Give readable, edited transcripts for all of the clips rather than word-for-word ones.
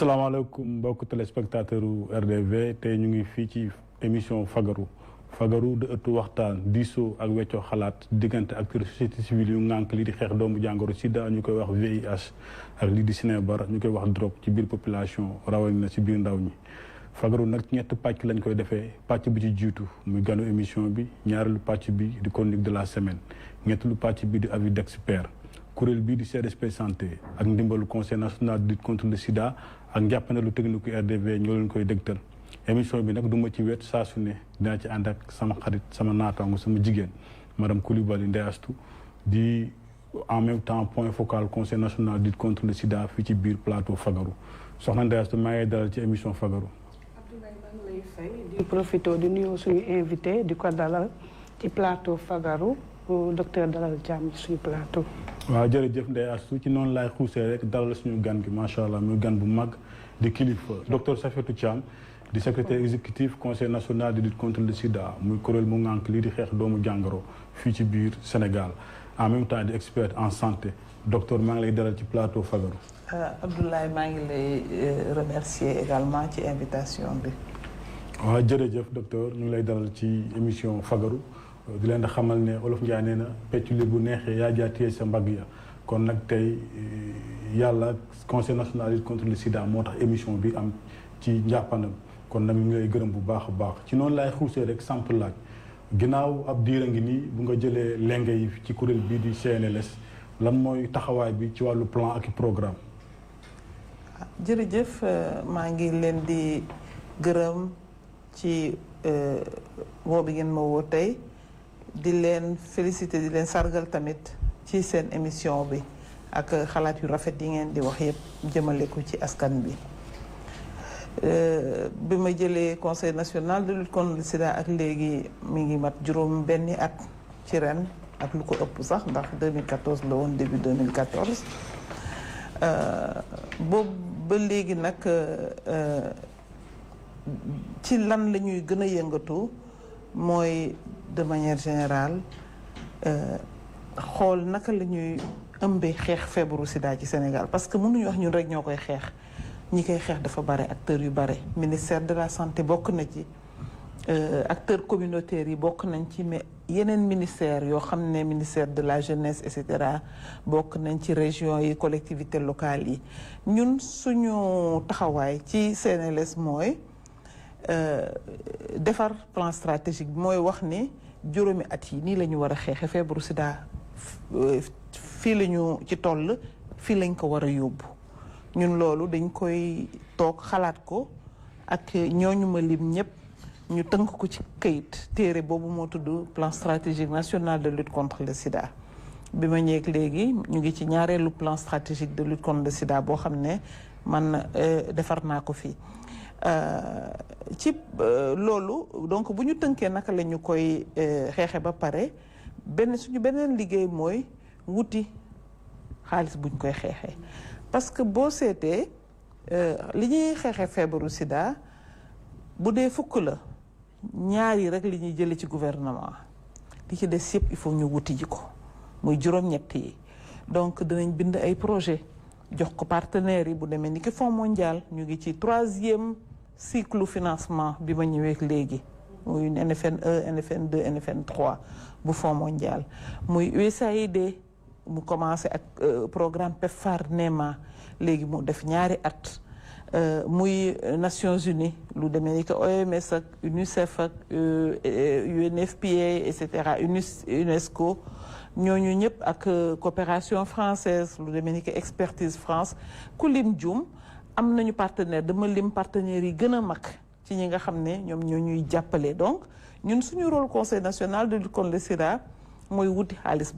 asalaamaaleykum mbokku téléspectateur u RDV tey ñu ngi fii ci émission fagaru de ëttu waxtaan diisoo ak weccoo xalaat diggante acteurs société civile yu ngànk lii di xeex doomu jàngoro sida ñu koy wax VIH ak lii di sinébar ñu koy wax drogue ci biir population rawatina ci biir ndaw ñi. fagaru nag ñett pàcc lañ koy defee pàcc bi ci jiitu muy ganu émission bi ñaareelu pàcc bi di chronique de la semaine ñetteelu pàcc bi di avis d'expert. kuréel bii di CDSP santé ak ndimbalu conseil national de lutte contre le sida ak njàppandalu technique RDV ñoo leen koy dégtal émission bi nag du ma ci wet saa su ne dinaa ci ànd ak sama xarit sama naataango sama jigéen madame Coulibaly Ndeye Astou di en même temps point focal conseil national de lutte contre le sida fii ci biir plateau fagaru soxna Ndeye Astou maa ngi dalal ci émission fagaru. Abdoulaye maa ngi lay fay di profité di nuyoo suñu invité di ko dalal ci plateau fagaru docteur Dalal Thiam ci suñu plateau. waaw jërëjëf Ndeye Astou ci noonu laay xuusee rek dalal suñu gan gi macha allah muy gan bu mag di kilifa docteur Safiatou Thiam di secrétaire exécutif conseil national de lutte contre le sida muy kuréel mu ngànk lii di xeex doomu jàngoro fii ci biir Sénégal en même temps di expert en santé docteur maa ngi lay dalal ci plateau fagaru. Abdoulaye maa ngi lay remercier également ci invitation bi. waaw jërëjëf docteur ñu ngi lay dalal ci émission fagaru. di leen di xamal ne olof Njaay nee na pecc li bu neexee yaa jaatiyee sa mbagg ya kon nag tey yàlla conseil national de lutte contre le sida moo tax émission bi am ci njàppanam kon nag ñu ngi lay gërëm bu baax a baax ci noonu laay xuusee rek samp laaj ginnaaw ab diir a ngi nii bu nga jëlee lenge yi ci kuréel bii di CNLS lan mooy taxawaay bi ci wàllu plan ak programme. jërëjëf maa ngi leen di gërëm ci woo bi ngeen ma woo tey. di leen féliciter di leen sargal tamit ci seen émission bi ak xalaat yu rafet yi ngeen di wax yëpp jëmale ko ci askan bi bi ma jëlee conseil national de lutte contre le sida ak léegi mi ngi mat juróom benni at ci ren ak lu ko ëpp sax ndax 2014 la woon début 2014 boobu ba léegi nag ci lan la ñuy gën a yëngatu mooy de manière générale xool naka la ñuy ëmbee xeex feebaru sida ci Sénégal parce que mënuñu wax ñun rek ñoo koy xeex ñi koy xeex dafa bare acteurs yu bare ministère de la santé bokk na ci acteurs communautaires yi bokk nañ ci mais yeneen ministère yoo xam ne ministère de la jeunesse et cetera bokk nañ ci régions yi collectivités locales yi ñun suñu taxawaay ci CNLS mooy defar plan stratégique bi mooy wax ni juróomi at yi nii la ñu war a xeexe feebaru sida fii la ñu ci toll fii lañ ko war a yóbbu ñun loolu dañ koy toog xalaat ko ak ñooñu ma lim ñëpp ñu tënk ko ci këyit téere boobu moo tudd plan stratégique national de lutte contre le sida bi ma ñëwee léegi ñu ngi ci ñaareelu plan stratégique de lutte contre le sida boo xam ne man defar naa ko fii ci loolu donc bu ñu tënkee naka la ñu koy xeexe ba pare suñu beneen liggéey mooy wuti xaalis buñ koy xeexee parce que boo seetee li ñuy xeexee feebaru sida bu dee fukk la ñaar yi rek li ñuy jële ci gouvernement li ci des yëpp il faut ñu wuti ji ko muy juróom-ñett yi donc dinañ bind ay projet jox ko partenaires yi bu demee ni ki Fonds mondial ñu ngi ci 3e cycle financement bi ma ñëwee léegi muy NFN 1 NFN 2 NFN 3 bu Fonds mondial muy USAID mu commencé ak programme PEPFAR NEMA léegi mu def ñaari at muy Nations Unies lu demee ni que OMS ak UNICEF ak UNFPA et cetera UNESCO ñooñu ñëpp ak coopération française lu demee ni que Expertise France ku lim jum am nañu partenaire dama lim partenaires yi gën a mag ci ñi nga xam ne ñoom ñoo ñuy jàppale donc ñun suñu rôle conseil national de lutte contre le sida mooy wuti xaalis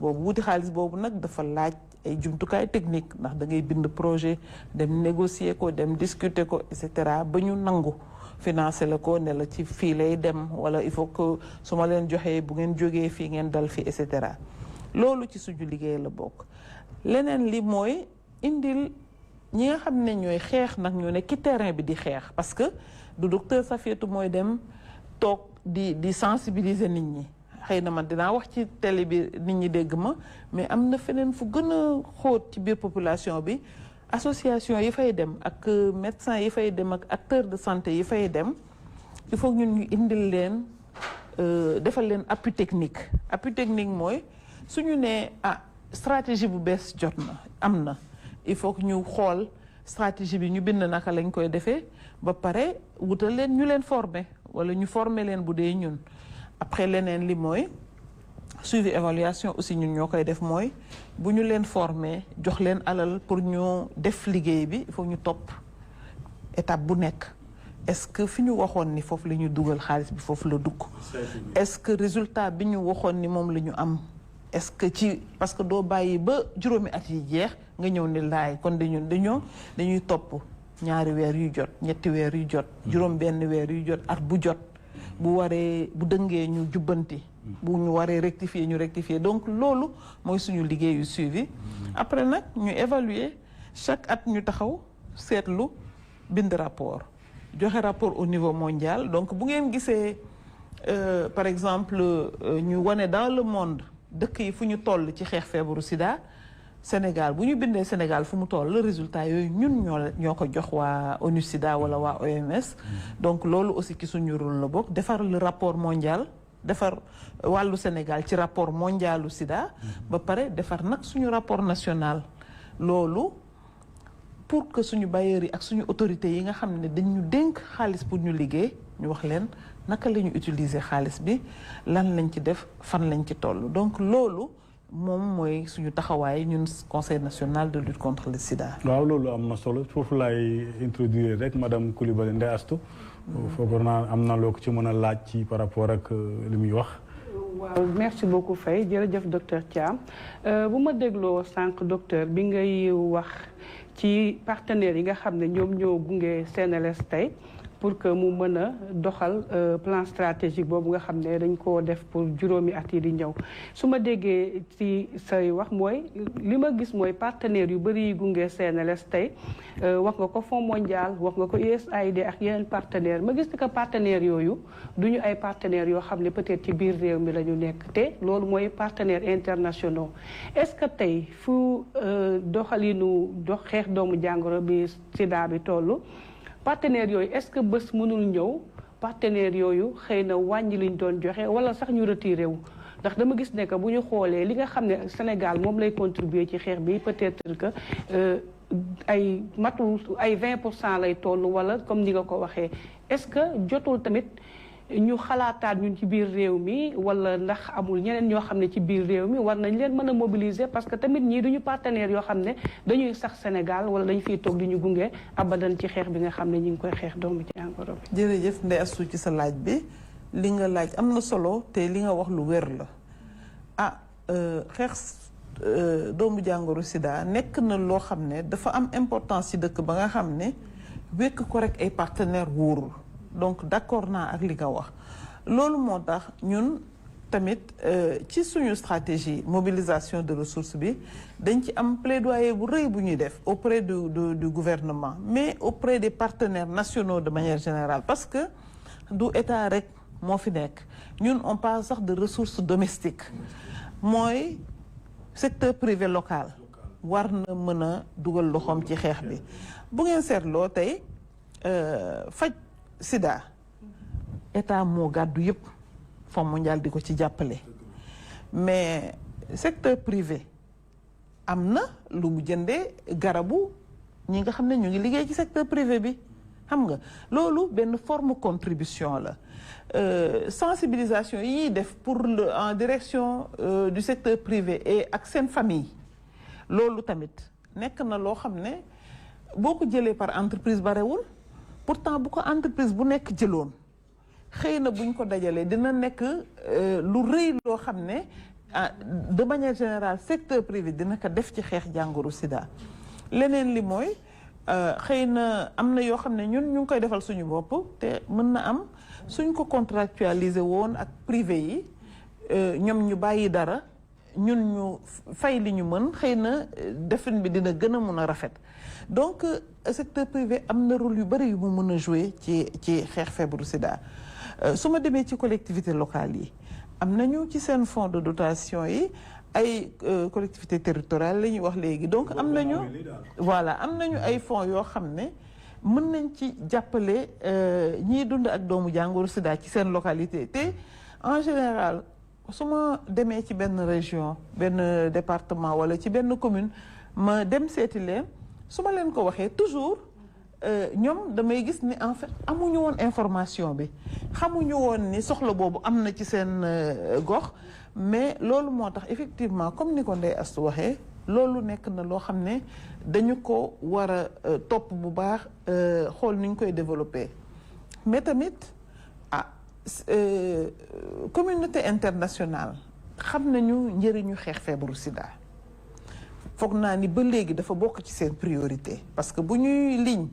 boobu nag dafa laaj ay jumtukaay technique ndax da ngay bind projet dem négocier ko dem discuter ko et cetera ba ñu nangu financer la ko ne la ci fii lay dem wala il faut que su ma leen joxee bu ngeen jógee fii ngeen dal fii et cetera loolu ci suñu liggéey la bokk. leneen li mooy indil ñi nga xam ne ñooy xeex nag ñoo ne ci terrain bi di xeex parce que du docteur Safiatou mooy dem toog di sensibiliser nit ñi. xëy na man dinaa wax ci télé bi nit ñi dégg ma mais am na feneen fu gën a xóot ci biir population bi association yi fay dem ak médecins yi fay dem ak acteurs de santé yi fay dem il faut ñun ñu indil leen defal leen appui technique mooy suñu nee stratégie bu bees jot na am na il faut que ñu xool stratégie bi ñu bind naka lañ koy defee ba pare wutal leen ñu leen former wala ñu former leen bu dee ñun après leneen li mooy suivi évaluation aussi ñun ñoo koy def mooy bu ñu leen former jox leen alal pour ñu def liggéey bi il faut ñu topp étape bu nekk est-ce que fi ñu waxoon ni foofu la ñu dugal xaalis bi foofu la dugg est-ce que résultat bi ñu waxoon ni moom la ñu am est-ce que parce que doo bàyyi ba juróomi at yi jeex nga ñëw ni laay kon dañuy topp 2 weer yu jot 3 weer yu jot juróom benn weer yu jot at bu jot bu dëngee ñu jubbanti bu ñu waree rectifier ñu rectifier donc loolu mooy suñu liggéeyu suivi après nag ñu évaluer chaque at ñu taxaw seetlu bind rapport joxe rapport au niveau mondial donc bu ngeen gisee par exemple ñu wane dans le monde dëkk yi fu ñu toll ci xeex feebaru sida Sénégal bu ñu bindee Sénégal fu mu toll le résultat yooyu ñun ñoo ko jox waa ONU Sida wala waa OMS donc loolu aussi ki suñu rôle la bokk defar le rapport mondial defar wàllu Sénégal ci rapport mondialu Sida ba pare defar nag suñu rapport national loolu pour que suñu bailleurs yi ak suñu autorités yi nga xam ne dañu dénk xaalis pour ñu liggéey ñu wax leen naka la ñu utiliser xaalis bi lan lañ ci def fan lañ ci toll donc loolu moom mooy suñu taxawaay ñun conseil national de lutte contre le sida. waaw loolu am na solo foofu laay introduire rek madame Coulibaly Ndeye Astou foog naa am na loo ko ci mën a laaj ci par rapport ak li muy wax. waaw merci beaucoup Faye jërëjëf docteur Thiam bu ma dégloo sànq docteur bi ngay wax ci partenaires yi nga xam ne ñoom ñoo gunge CNLS tey pour que mu mën a doxal plan stratégique boobu nga xam ne dañ koo def pour juróomi at yi di ñëw su ma déggee ci say wax mooy li ma gis mooy partenaires yu bëri yi gunge CNLS tey wax nga ko Fonds mondial wax nga ko USAID ak yeneen partenaires ma gis ni que partenaires yooyu duñu ay partenaires yoo xam ne peut-être ci biir réew mi la ñu nekk te loolu mooy partenaires internationaux est-ce que tey fu doxalinu xeex doomu jàngoro bi sida bi toll partenaires yooyu est-ce que bés mënul ñëw partenaires yooyu xëy na wàññi liñ doon joxe wala sax ñu retiré wu ndax dama gis ne que bu ñu xoolee li nga xam ne Sénégal moom lay contribuer ci xeex bi peut-être que ay matul ay 20% lay toll wala comme ni nga ko waxee est-ce que jotul tamit ñu xalaataat ñun ci biir réew mi wala ndax amul ñeneen ñoo xam ne ci biir réew mi war nañ leen mën a mobiliser parce que tamit ñii duñu partenaires yoo xam ne dañuy sax Sénégal wala dañu fiy toog di ñu gunge abadan ci xeex bi nga xam ne ñu ngi koy xeex doomu jàngoro bi. jërëjëf Ndeye Astou ci sa laaj bi li nga laaj am na solo te li nga wax lu wér la xeex doomu jàngoro sida nekk na loo xam ne dafa am importance ci dëkk ba nga xam ne wekk ko rek ay partenaires wóorul. donc d'accord naa ak li nga wax loolu moo tax ñun tamit ci suñu stratégie mobilisation de ressources bi dañ ci am plaidoyer bu rëy bu ñuy def auprès du gouvernement mais auprès des partenaires nationaux de manière générale parce que du état rek moo fi nekk ñun on parle sax de ressources domestiques mooy secteur privé local war na mën a dugal loxoom ci xeex bi bu ngeen seetloo tey faj sida état moo gàddu yëpp Fonds mondial di ko ci jàppale mais secteur privé am na lu mu jëndee garabu ñi nga xam ne ñu ngi liggéey ci secteur privé bi xam nga loolu benn forme contribution la sensibilisation yi ñuy def pour en direction du secteur privé et ak seen famille loolu tamit nekk na loo xam ne boo ko jëlee par entreprise barewul pourtant bu ko entreprise bu nekk jëloon xëy na buñ ko dajalee dina nekk lu rëy loo xam ne de manière générale secteur privé dina ko def ci xeex jàngoro sida leneen li mooy xëy na am na yoo xam ne ñun ñu ngi koy defal suñu bopp te mën na am suñ ko contractualiser woon ak privé yi ñoom ñu bàyyi dara ñun ñu fay li ñu mën xëy na defin bi dina gën a mun a rafet donc secteur privé am na rôle yu bëri yu mu mën a jouer ci xeex feebaru sida su ma demee ci collectivités locales yi am nañu ci seen fonds de dotation yi ay collectivité territoriale la ñuy wax léegi donc am nañu ay fonds yoo xam ne mën nañ ci jàppale ñiy dund ak doomu jàngoro sida ci seen localité te en général su ma demee ci benn région benn département wala ci benn commune ma dem seeti leen su ma leen ko waxee toujours ñoom damay gis ni en fait amuñu woon information bi xamuñu woon ni soxla boobu am na ci seen gox mais loolu moo tax effectivement comme ni ko Ndeye Astou waxee loolu nekk na loo xam ne dañu ko war a topp bu baax xool ni ñu koy développer mais tamit communauté internationale xam nañu njëriñu xeex feebaru sida foog naa ni ba léegi dafa bokk ci seen priorité parce que bu ñuy lim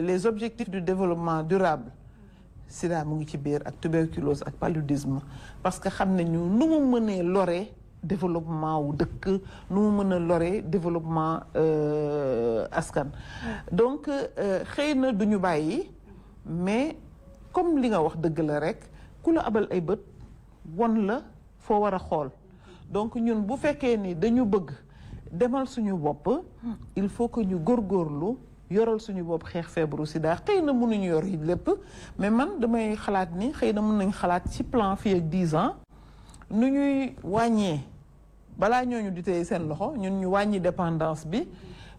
les objectifs du développement durable sida mu ngi ci biir ak tuberculose ak paludisme parce que xam nañu nu mu mënee lore développement wu dëkk nu mu mën a lore développement askan donc xëy na duñu bàyyi mais comme li nga wax dëgg la rek ku la abal ay bët won la foo war a xool donc ñun bu fekkee ni dañu bëgg demal suñu bopp il faut que ñu góorgóorlu yoral suñu bopp xeex feebaru sida xëy na mënuñu yor yi lépp mais man damay xalaat ni xëy na mën nañ xalaat ci plan fii ak 10 ans nu ñuy wàññee balaa ñooñu di téye seen loxo ñun ñu wàññi dépendance bi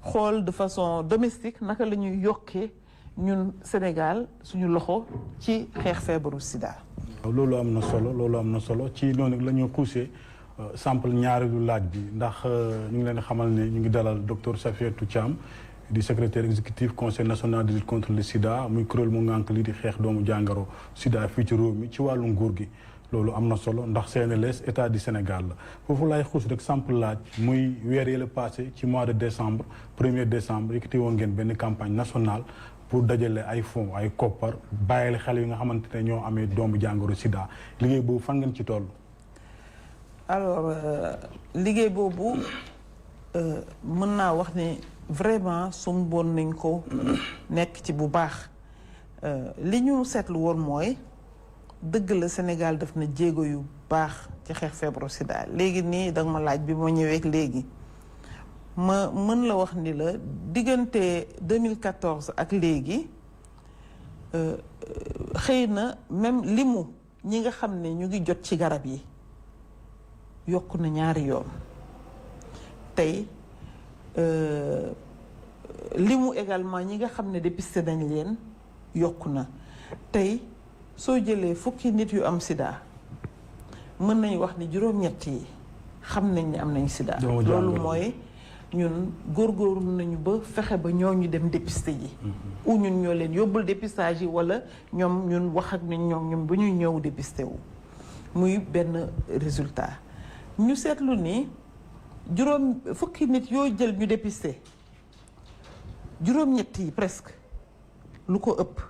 xool de façon domestique naka la ñuy yokkee ñun Sénégal suñu loxo ci xeex feebaru sida. loolu am na solo ci noonu la ñu xuusee sample ñaareelu laaj bi ndax ñu ngi leen xamal ne ñu ngi dalal docteur Safiatou Thiam di secrétaire exécutif conseil national de lutte contre le sida muy kuréel mu ngànk lii di xeex doomu jàngoro sida fii ci réew mi ci wàllu nguur gi. loolu am na solo ndax CNLS état du Sénégal la foofu laay xuus rek sample laaj muy weer yële passé ci mois de décembre 1er décembre yëkkati woon ngeen benn campagne nationale pour dajale ay fonds ay koppar bàyyile xale yi nga xamante ne ñoo amee doomu jàngoro sida liggéey boobu fan ngeen ci toll. alors liggéey boobu mën naa wax ne vraiment sumboon nañ ko nekk ci bu baax li ñu seetlu woon mooy. dëgg la Sénégal def na jéego yu baax ci xeex feebaru sida léegi nii danga ma laaj bi ma ñëwee léegi ma mën la wax ni la diggante 2014 ak léegi xëy na même limu ñi nga xam ne ñu ngi jot ci garab yi yokk na ñaari yoon tey limu également ñi nga xam ne dépisté nañ leen yokku na tey soo jëlee fukki nit yu am sida mën nañu wax ni juróom-ñett yi xam nañ ne am nañ sida loolu mooy ñun góorgóorlu nañu ba fexe ba ñooñu dem dépisté ji ou ñun ñoo leen yóbbul dépistage yi wala ñoom ñun wax ak ñoom bu ñuy ñëw dépisté wu muy benn résultat ñu seetlu ni fukki nit yoo jël ñu dépisté juróom-ñett yi presque lu ko ëpp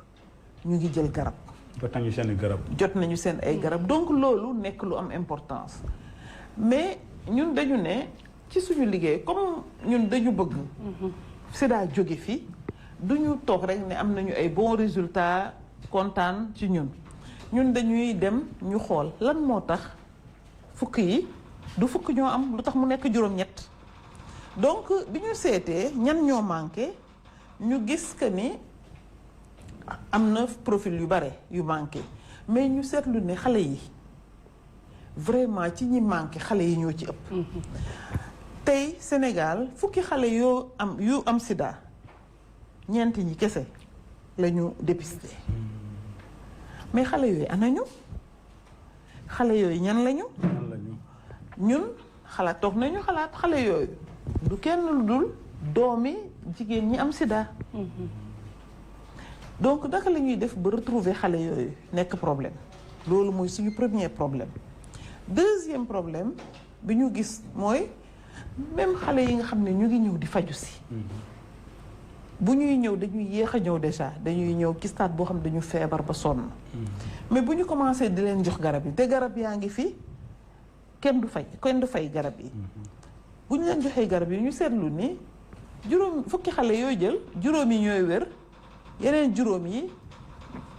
ñu ngi jël garab jot nañu seen ay garab donc loolu nekk lu am importance mais ñun dañu ne ci suñu liggéey comme ñun dañu bëgg sida jóge fi duñu toog rek ne am nañu ay bons résultats kontaan ci ñun dañuy dem ñu xool lan moo tax fukk yi du fukk ñoo am lu tax mu nekk juróom-ñett donc bi ñu seetee ñan ñoo manqué ñu gis que ni am na profil yu bare yu manqué mais ñu seetlu ne xale yi vraiment ci ñi manqué xale yi ñoo ci ëpp tey Sénégal fukki xale yu am sida ñeent ñi kese la ñu dépisté mais xale yooyu anañu xale yooyu ñan lañu ñun toog nañu xalaat xale yooyu du kenn lu dul doomi jigéen ñi am sida donc naka la ñuy def ba retrouver xale yooyu nekk problème loolu mooy suñu premier problème deuxième problème bi ñu gis mooy même xale yi nga xam ne ñu ngi ñëw di faju si bu ñuy ñëw dañuy yéex a ñëw déjà dañuy ñëw ci stade boo xam ne dañu feebar ba sonn mais bu ñu commencé di leen jox garab yi te garab yaa ngi fi kenn du fay garab yi bu ñu leen joxee garab yi ñu seetlu ni fukki xale yooyu jël juróom yi ñooy wér yeneen juróom yi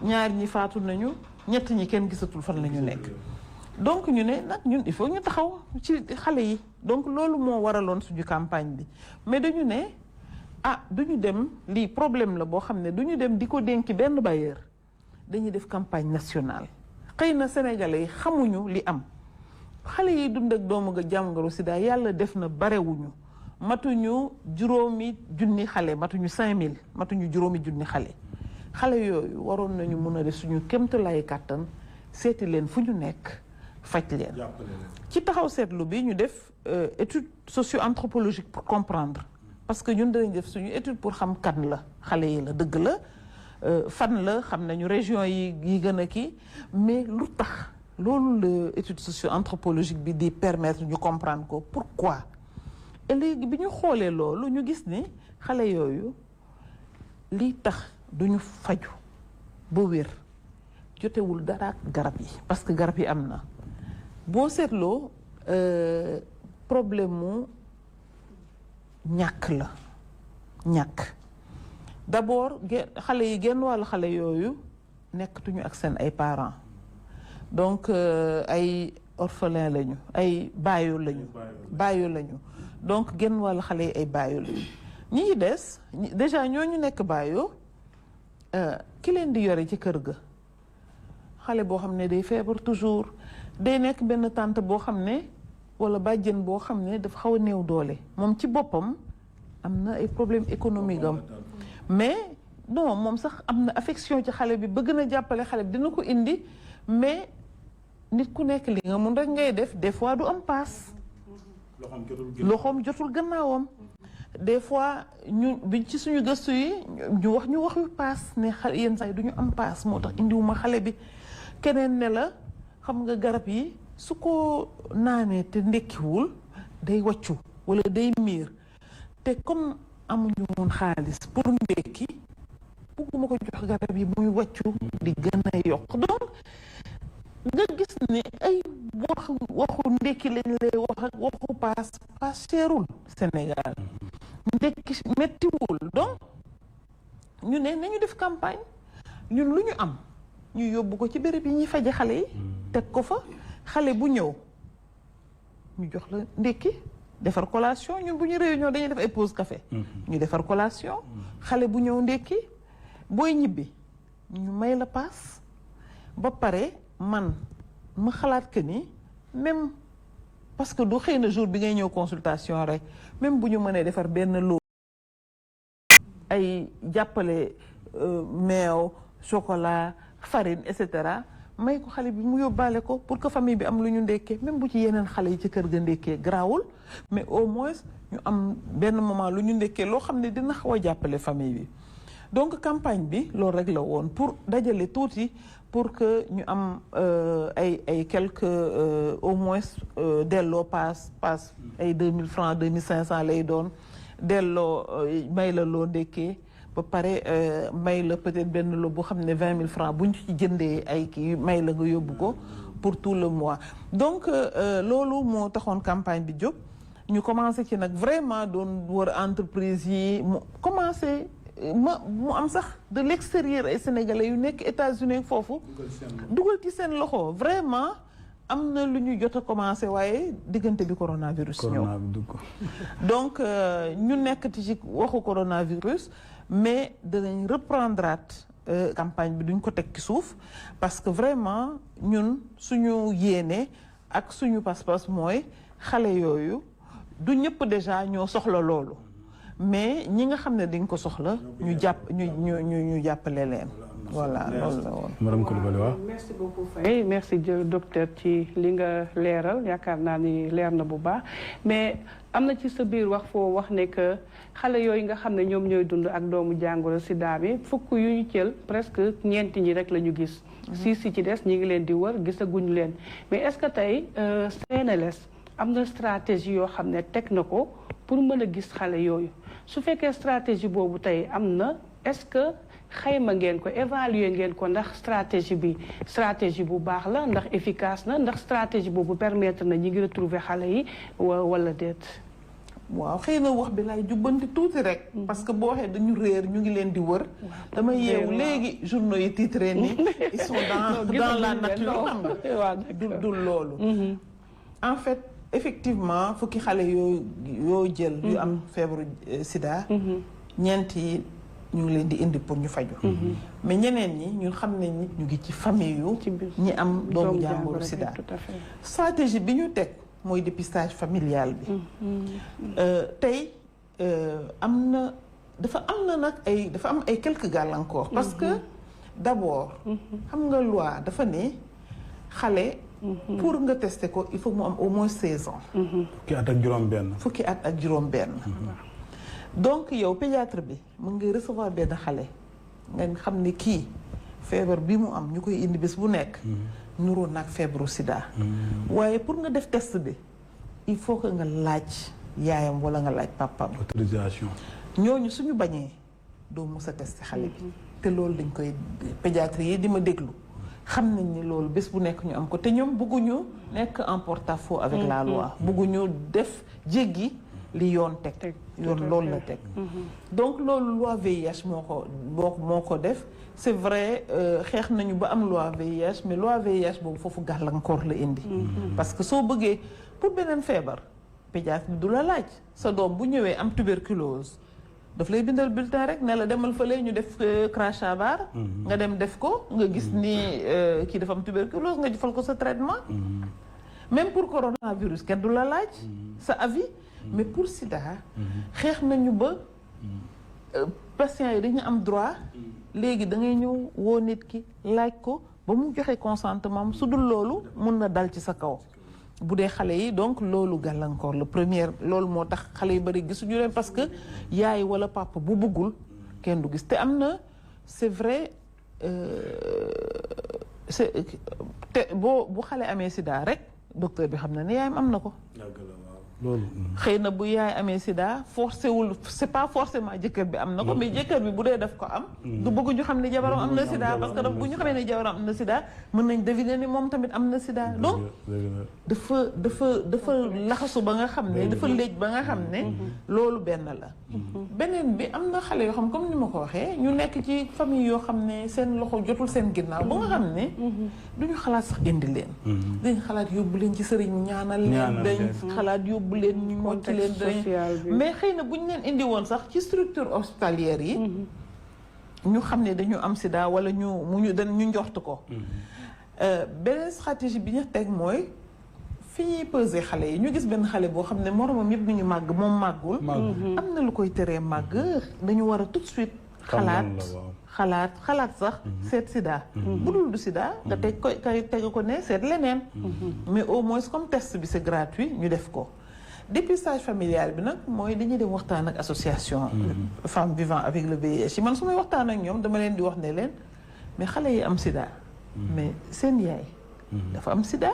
ñaar ñi faatu nañu ñett ñi kenn gisatul fan la ñu nekk donc ñu ne nag ñun il faut ñu taxaw ci xale yi donc loolu moo waraloon suñu campagne bi mais dañu ne duñu dem lii problème la boo xam ne duñu dem di ko dénki benn bailleur dañuy def campagne nationale xëy na sénégalais yi xamuñu li am xale yi dund ak doomu jàngoro sida yàlla def na barewuñu matuñu juróomi junni xale matuñu 5000 matuñu juróomi junni xale yooyu waroon nañu mën a def suñu kéemtalaay kàttan seeti leen fu ñu nekk faj leen ci taxaw seetlu bi ñu def étude socio-anthropologique pour comprendre parce que ñun danañ def suñu étude pour xam kan la xale yi la dëgg la fan la xam nañu région yi gën a kii mais lu tax loolu la étude socio-anthropologique bi di permettre ñu comprendre ko pourquoi et léegi bi ñu xoolee loolu ñu gis ni xale yooyu lii tax duñu faju ba wér jotewul dara ak garab yi parce que garab yi am na boo seetloo problème mu ñàkk la ñàkk d'abord xale yi genn wàllu xale yooyu nekkatuñu ak seen ay parents donc ay orphelin lañu ay baayo lañu donc genn wàllu xale yi ay baayo lañu ñi ngi des déjà ñooñu nekk baayo ki leen di yore ci kër ga xale boo xam ne day feebar toujours day nekk benn tante boo xam ne wala bàjjen boo xam ne dafa xaw a néew doole moom ci boppam am na ay problème économique am mais non moom sax am na affection ci xale bi bëgg na jàppale xale bi dina ko indi mais nit ku nekk li nga mun rek ngay def des fois du am paas loxoom jotul gannaawam des fois ñu biñ ci suñu gëstu yi ñu wax yu paas ne xale yenn saa yi du ñu am paas moo tax indiwuma xale bi keneen ne la xam nga garab yi su ko naanee te ndekkiwul day wàccu wala day miir te comme amuñu woon xaalis pour ndekki bugguma ko jox garab yi muy wàccu di gën a yokk donc nga gis ne ay waxu ndekki lañ lay wax ak waxu paas seerul Sénégal ndekki mettiwul donc ñu ne nañu def campagne ñun lu ñu am ñu yóbbu ko ci béréb yi ñuy faje xale yi teg ko fa xale bu ñëw ñu jox la ndekki defar collation ñun bu ñu réunion dañuy def ay pause café ñu defar collation xale bu ñëw ndekki booy ñibbi ñu may la paas ba pare man ma xalaat que ni même parce que du xëy na jour bi ngay ñëw consultation rek même bu ñu mënee defar benn lot ay jàppale meew chocolat farine et cetera may ko xale bi mu yóbbaale ko pour que famille bi am lu ñu ndekkee même bu ci yeneen xale yi ci kër ga ndekkee garaawul mais au moins ñu am benn moment lu ñu ndekkee loo xam ne dina xaw a jàppale famille bi donc campagne bi loolu rek la woon pour dajale tuuti pour que ñu am ay quelques au moins delloo paas ay 2000 francs 2500 lay doon delloo may la loo ndekkee ba pare may la peut-être benn loo boo xam ne 20 000 francs bu ñu ci jëndee ay kii may la nga yóbbu ko pour tout le mois donc loolu moo taxoon campagne bi jóg ñu commencé ci nag vraiment doon wër entreprise yi mu commencé mu am sax de l'extérieur ay sénégalais yu nekk États-Unis foofu dugal ci seen loxo vraiment am na lu ñu jot a commencé waaye diggante bi coronavirus ñëw donc ñu nekk ci waxu coronavirus mais danañ reprendraat campagne bi duñ ko teg ci suuf parce que vraiment ñun suñu yéene ak suñu pas-pas mooy xale yooyu du ñëpp déjà ñoo soxla loolu mais ñi nga xam ne dañ ko soxla ñu jàppale leen voilà loolu la woon. madame Coulibaly waaw. merci beaucoup Faye merci docteur ci li nga leeral yaakaar naa ni leer na bu baax mais am na ci sa biir wax foo wax ne que xale yooyu nga xam ne ñoom ñooy dund ak doomu jàngoro sida bi fukk yu ñu jël presque ñeenti ñi rek la ñu gis. si ci des ñi ngi leen di wër gisaguñu leen mais est-ce que tey CNLS am na stratégie yoo xam ne teg na ko pour mën a gis xale yooyu su fekkee stratégie boobu tey am na est-ce que xayma ngeen ko évaluer ngeen ko ndax stratégie bu baax la ndax efficace na ndax stratégie boobu permettre na ñi ngi retrouver xale yi wala déet. waaw xëy na wax bi laay jubbanti tuuti rek. parce que boo waxee dañu réer ñu ngi leen di wër. dama yeewu léegi journaux yi titré ni ils sont dans la nature xam nga. du loolu. en fait effectivement fukki xale yoo jël. yu am feebaru sida. ñeent yi ñu ngi leen di indi pour ñu faju mais ñeneen ñi ñun xam nañ ni ñu ngi ci famille yu ñi am doomu jàngoro sida. stratégie bi ñu teg mooy dépistage familial bi. tey dafa am ay quelques gàllankoor. parce que d'abord. xam nga loi dafa ne xale. pour nga tester ko il faut mu am au moins 16 ans. fukki at ak juróom-benn. donc yow pédiatre bi mën nga recevoir benn xale nga xam ne kii feebar bi mu am ñu koy indi bés bu nekk. nuroo nag feebaru sida. waaye pour nga def test bi il faut que nga laaj yaayam wala nga laaj papaam. autorisation. ñooñu suñu bañee doo mus a tester xale bi. te loolu dañ koy pédiatre yi di ma déglu xam nañ ni loolu bés bu nekk ñu am ko te ñoom bëgguñu nekk en porte-à-faux avec la loi. bëgguñu def jéggi li yoon teg. yoon loolu la teg. donc loolu loi VIH moo ko def. c'est vrai xeex nañu ba am loi VIH mais loi VIH boobu foofu gàllankoor la indi. parce que soo bëggee pour beneen feebar pédiatre bi du la laaj sa doom bu ñëwee am tuberculose daf lay bindal bulletin rek ne la demal fële ñu def crachat bar nga dem def ko nga gis ni kii dafa am tuberculose nga jëfal ko sa traitement. même pour coronavirus kenn du la laaj sa avis. mais pour sida xeex nañu ba patients yi dañu am droit léegi da ngay ñëw woo nit ki laaj ko ba mu joxe consentement su dul loolu mun na dal ci sa kaw bu dee xale yi donc loolu gàllankoor la première loolu moo tax xale yu bari gisuñu leen parce que yaay wala papa bu bëggul kenn du gis te am na c'est vrai te bu xale amee sida rek docteur bi xam na ne yaayam am na ko. loolu. xëy na bu yaay amee sida forcé wul c'est pas forcément jëkkër bi am na ko mais jëkkër bi bu dee daf ko am. du bëgg ñu xam ne jabaram am na sida parce que bu ñu xamee ne jabaram am na sida mën nañ deviner ni moom tamit am na sida donc dafa laxasu ba nga xam ne dafa léej ba nga xam ne loolu benn la. beneen bi am na xale yoo xam comme ni ma ko waxee ñu nekk ci famille yoo xam ne seen loxo jotul seen ginnaaw ba nga xam ne duñu xalaat sax indi leen. dañ xalaat yóbbu leen ci sëriñ mu ñaanal leen dañ xalaat yóbbu leen ñu mocc leen mais xëy na bu ñu leen indi woon sax ci structure hospitalière yi ñu xam ne dañu am sida wala ñu njort ko. beneen stratégie bi ñu teg mooy fi ñuy peser xale yi ñu gis benn xale boo xam ne moromam yëpp ñu ngi màgg moom màggul. am na lu koy teree màgg dañu war a tout de suite xalaat sax seet sida. bu dul du sida nga teg ko ne seet leneen. mais au moins comme test bi c'est gratuit ñu def ko. dépistage familial bi nag mooy dañuy dem waxtaan ak association femmes vivant avec le VIH man su may waxtaan ak ñoom dama leen di wax ne leen mais xale yi am sida mais seen yaay dafa am sida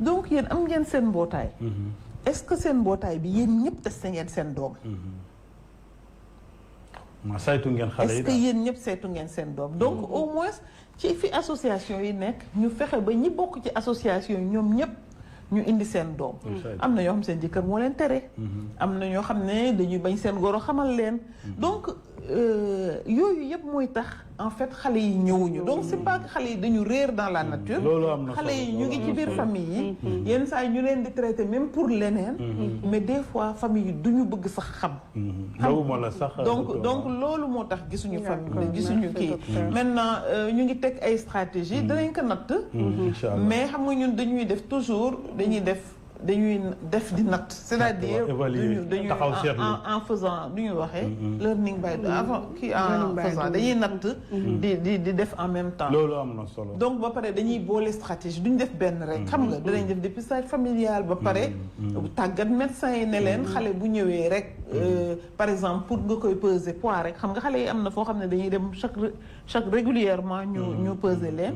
donc yéen am ngeen seen mbootaay est-ce que seen mbootaay bi yéen ñëpp testé ngeen seen doom saytu ngeen xale yi est-ce que yéen ñëpp saytu ngeen seen doom donc au moins ci fi association yi nekk ñu fexe ba ñi bokk ci association yi ñoom ñëpp ñu indi seen doom am na ñoo xam seen jëkkër moo leen tere am na ñoo xam ne dañuy bañ seen goro xamal leen donc yooyu yëpp mooy tax en fait xale yi ñëwuñu donc c'est pas que xale yi dañu réer dans la nature xale yi ñu ngi ci biir famille yi yenn saa yi ñu leen di traiter même pour leneen mais des fois famille yi duñu bëgg sax xam donc loolu moo tax gisuñu famille gisuñu kii maintenant ñu ngi teg ay stratégie danañ ko natt mais xam nga ñun dañuy def toujours dañuy def di natt c'est-à-dire dañuy en faisant du ñu waxee learning by en faisant dañuy natt di def en même temps loolu am na solo donc ba pare dañuy boole stratégie duñ def benn rek xam nga danañ def dépistage familial ba pare tàggat médecin yi ne leen xale bu ñëwee rek par exemple pour nga koy peser poids rek xam nga xale yi am na foo xam ne dañuy dem chaque régulièrement ñu peser leen